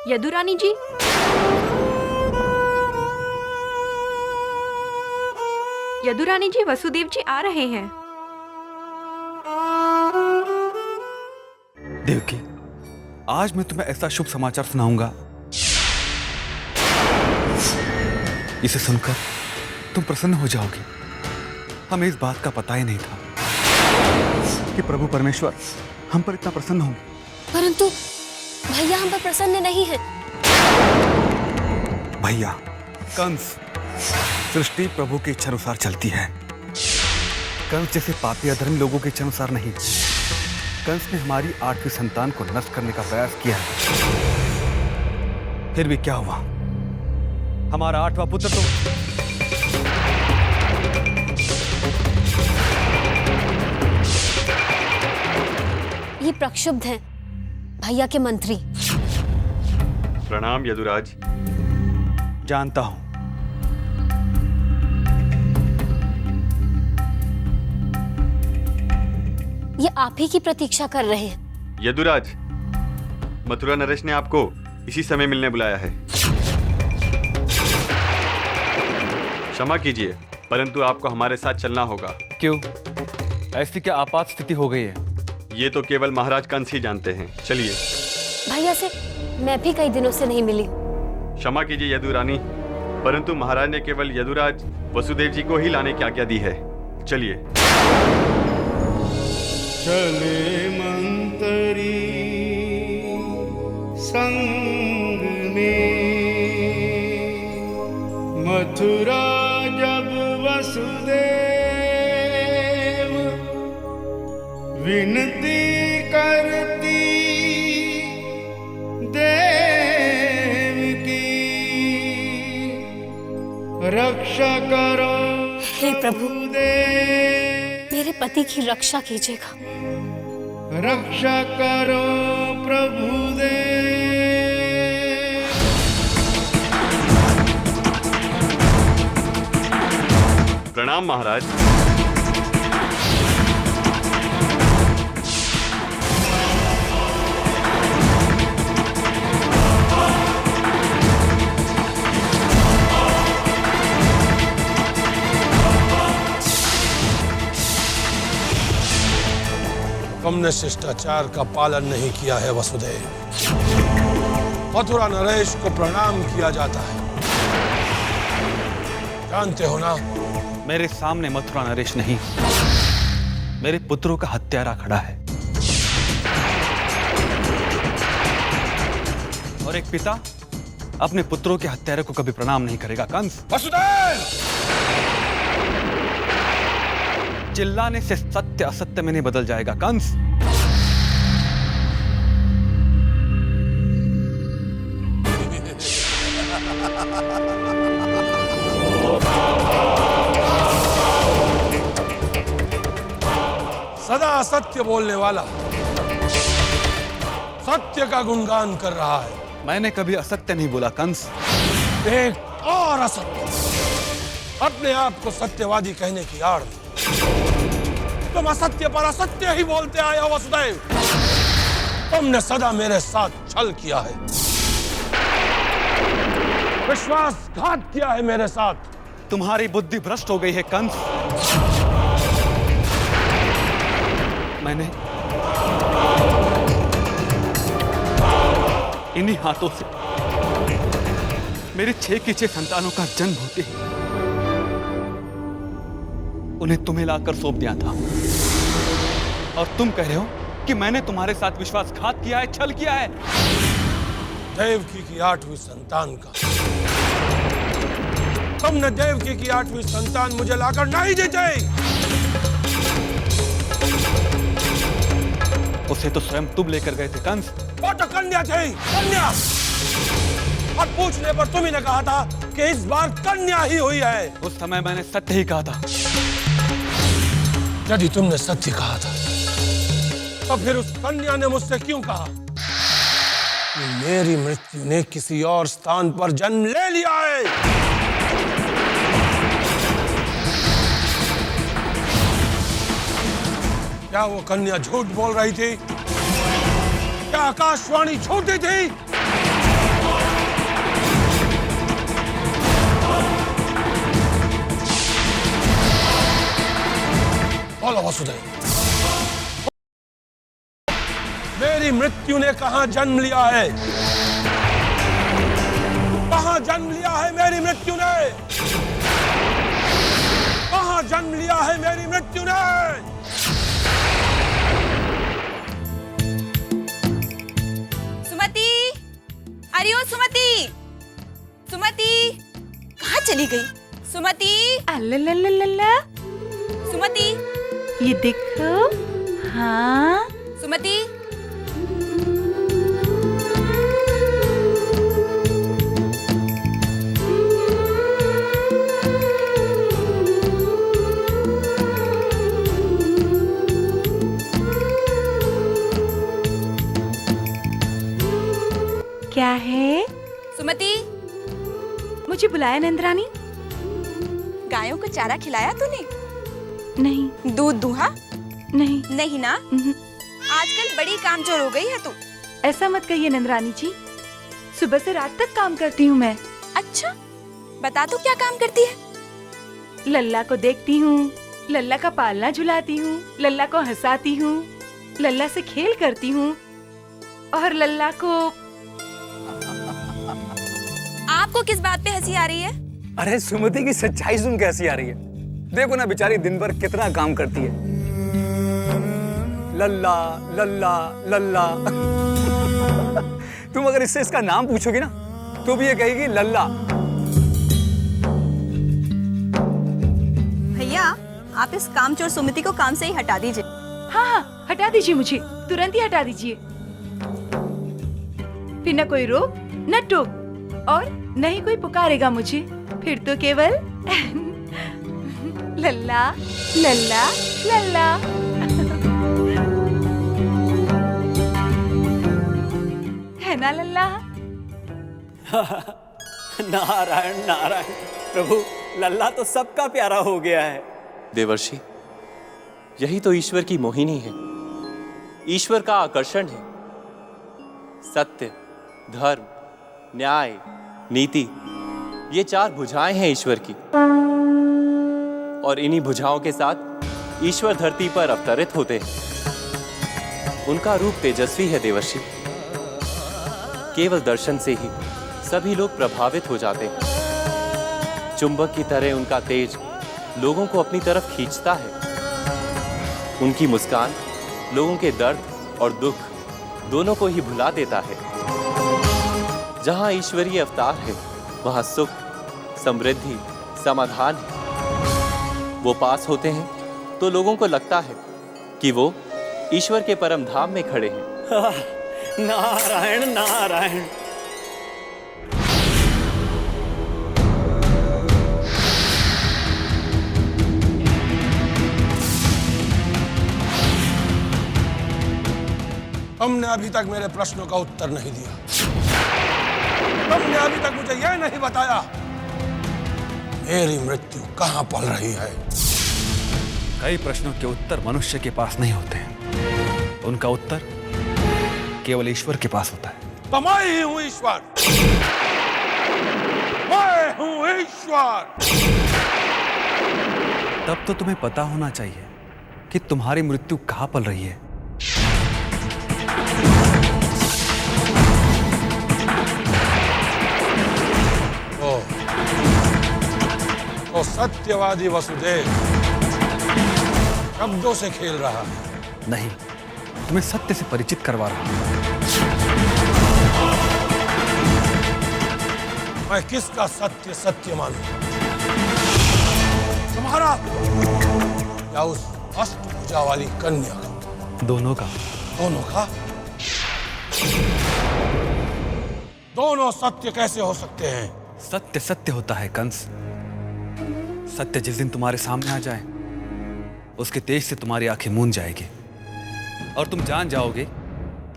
यदुरानी जी, यदुरानी जी, वसुदेव जी आ रहे हैं। देवकी, आज मैं तुम्हें ऐसा शुभ समाचार सुनाऊंगा, इसे सुनकर तुम प्रसन्न हो जाओगी। हमें इस बात का पता ही नहीं था कि प्रभु परमेश्वर हम पर इतना प्रसन्न होंगे। परंतु भैया हम पर प्रसन्न नहीं है। भैया, कंस सृष्टि प्रभु की इच्छा अनुसार चलती है। कंस जैसे पापी अधर्मी लोगों की इच्छा अनुसार नहीं। कंस ने हमारी 8वीं संतान को नष्ट करने का प्रयास किया है, फिर भी क्या हुआ? हमारा 8वां पुत्र तो ये प्रक्षुब्ध हैं, भैया के मंत्री। प्रणाम यदुराज। जानता हूं। ये आप ही की प्रतीक्षा कर रहे हैं। यदुराज, मथुरा नरेश ने आपको इसी समय मिलने बुलाया है। क्षमा कीजिए, परंतु आपको हमारे साथ चलना होगा। क्यों? ऐसी क्या आपात स्थिति हो गई है? ये तो केवल महाराज कंस ही जानते हैं। चलिए। भैया से मैं भी कई दिनों से नहीं मिली। क्षमा कीजिए यदुरानी, परंतु महाराज ने केवल यदुराज वसुदेव जी को ही लाने की आज्ञा दी है। चलिए। चले मंतरी संग में, मथुरा जब वसुदेव विनती करती देव की, रक्षा करो हे प्रभु, मेरे पति की रक्षा कीजिएगा। रक्षा करो प्रभु देव। प्रणाम महाराज। तुमने शिष्टाचार का पालन नहीं किया है वसुदेव। मथुरा नरेश को प्रणाम किया जाता है, जानते हो ना? मेरे सामने मथुरा नरेश नहीं, मेरे पुत्रों का हत्यारा खड़ा है। और एक पिता अपने पुत्रों के हत्यारे को कभी प्रणाम नहीं करेगा। कंस, वसुदेव! चिल्लाने से सत्य असत्य में नहीं बदल जाएगा। कंस, सदा असत्य बोलने वाला सत्य का गुणगान कर रहा है। मैंने कभी असत्य नहीं बोला। कंस, एक और असत्य, अपने आप को सत्यवादी कहने की आड़ में तुम असत्य पर असत्य ही बोलते आए हो वसुदेव। तुमने सदा मेरे साथ छल किया है, विश्वासघात किया है मेरे साथ। तुम्हारी बुद्धि भ्रष्ट हो गई है कंस। मैंने इन्हीं हाथों से मेरे 6 की 6 संतानों का जन्म होते ही उन्हें तुम्हें लाकर सौंप दिया था, और तुम कह रहे हो कि मैंने तुम्हारे साथ विश्वासघात किया है, छल किया है। देवकी की 8वीं संतान का तुमने देवकी की 8वीं संतान मुझे लाकर नहीं दी थी। उसे तो स्वयं तुम लेकर गए थे कंस। वो तो कन्या थी, कन्या। और पूछने पर तुम ही ने कहा था कि इस बार कन्या ही हुई है। उस समय मैंने सत्य ही कहा था। यदि तुमने सत्य कहा था तो फिर उस कन्या ने मुझसे क्यों कहा कि मेरी मृत्यु ने किसी और स्थान पर जन्म ले लिया है? क्या वो कन्या झूठ बोल रही थी? क्या आकाशवाणी झूठी थी? बोलो वसुदेव, मेरी मृत्यु ने कहां जन्म लिया है? कहां जन्म लिया है मेरी मृत्यु ने? कहां जन्म लिया है मेरी मृत्यु ने? सुमति, अरे ओ सुमति, सुमति कहाँ चली गई? सुमति, अल्लाह, सुमति, ये देखो। हाँ, सुमति, क्या है? सुमति, मुझे बुलाया नंदरानी? गायों को चारा खिलाया तूने? नहीं। दूध दूहा? नहीं। नहीं ना? आजकल बड़ी कामचोर हो गई है तू। ऐसा मत कहिए नंदरानी जी, सुबह से रात तक काम करती हूँ मैं। अच्छा, बता तू क्या काम करती है? लल्ला को देखती हूँ, लल्ला का पालना झुलाती हूँ, लल्ला को हंसाती हूँ, लल्ला से खेल करती हूँ और लल्ला को। आपको किस बात पे हंसी आ रही है? अरे सुमति की सच्चाई सुन के हंसी आ रही है। देखो ना बेचारी दिन भर कितना काम करती है। लल्ला लल्ला लल्ला। तुम अगर इससे इसका नाम पूछोगी ना तो भी ये कहेगी लल्ला। भैया, आप इस कामचोर सुमति को काम से ही हटा दीजिए। हाँ हाँ, हटा दीजिए, मुझे तुरंत ही हटा दीजिए। फिर न कोई रोक न टोक और न ही कोई पुकारेगा मुझे। फिर तो केवल लल्ला लल्ला लल्ला। है ना लल्ला? नारायण नारायण प्रभु, लल्ला तो सबका प्यारा हो गया है। देवर्षि, यही तो ईश्वर की मोहिनी है, ईश्वर का आकर्षण है। सत्य, धर्म, न्याय, नीति, ये चार भुजाएं हैं ईश्वर की, और इन्हीं भुजाओं के साथ ईश्वर धरती पर अवतरित होते हैं। उनका रूप तेजस्वी है देवर्षि, केवल दर्शन से ही सभी लोग प्रभावित हो जाते हैं। चुंबक की तरह उनका तेज लोगों को अपनी तरफ खींचता है। उनकी मुस्कान लोगों के दर्द और दुख दोनों को ही भुला देता है। जहां ईश्वरीय अवतार है वहां सुख, समृद्धि, समाधान है। वो पास होते हैं तो लोगों को लगता है कि वो ईश्वर के परम धाम में खड़े हैं। नारायण नारायण। तुमने अभी तक मेरे प्रश्नों का उत्तर नहीं दिया। तुमने अभी तक मुझे यह नहीं बताया मेरी मृत्यु कहां पल रही है। कई प्रश्नों के उत्तर मनुष्य के पास नहीं होते हैं, उनका उत्तर केवल ईश्वर के पास होता है। तो मैं ही हूं ईश्वर, मैं हूं ईश्वर। तब तो तुम्हें पता होना चाहिए कि तुम्हारी मृत्यु कहां पल रही है। तो सत्यवादी वसुदेव शब्दों से खेल रहा है। नहीं, तुम्हें सत्य से परिचित करवा रहा हूं। मैं किसका सत्य सत्य मानूं? तुम्हारा या उस अष्टभुजा वाली कन्या का? दोनों का। दोनों का? दोनों सत्य कैसे हो सकते हैं? सत्य सत्य होता है कंस। सत्य जिस दिन तुम्हारे सामने आ जाए उसके तेज से तुम्हारी आंखें मूंद जाएगी और तुम जान जाओगे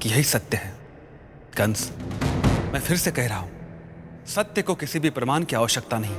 कि यही सत्य है। कंस, मैं फिर से कह रहा हूं, सत्य को किसी भी प्रमाण की आवश्यकता नहीं।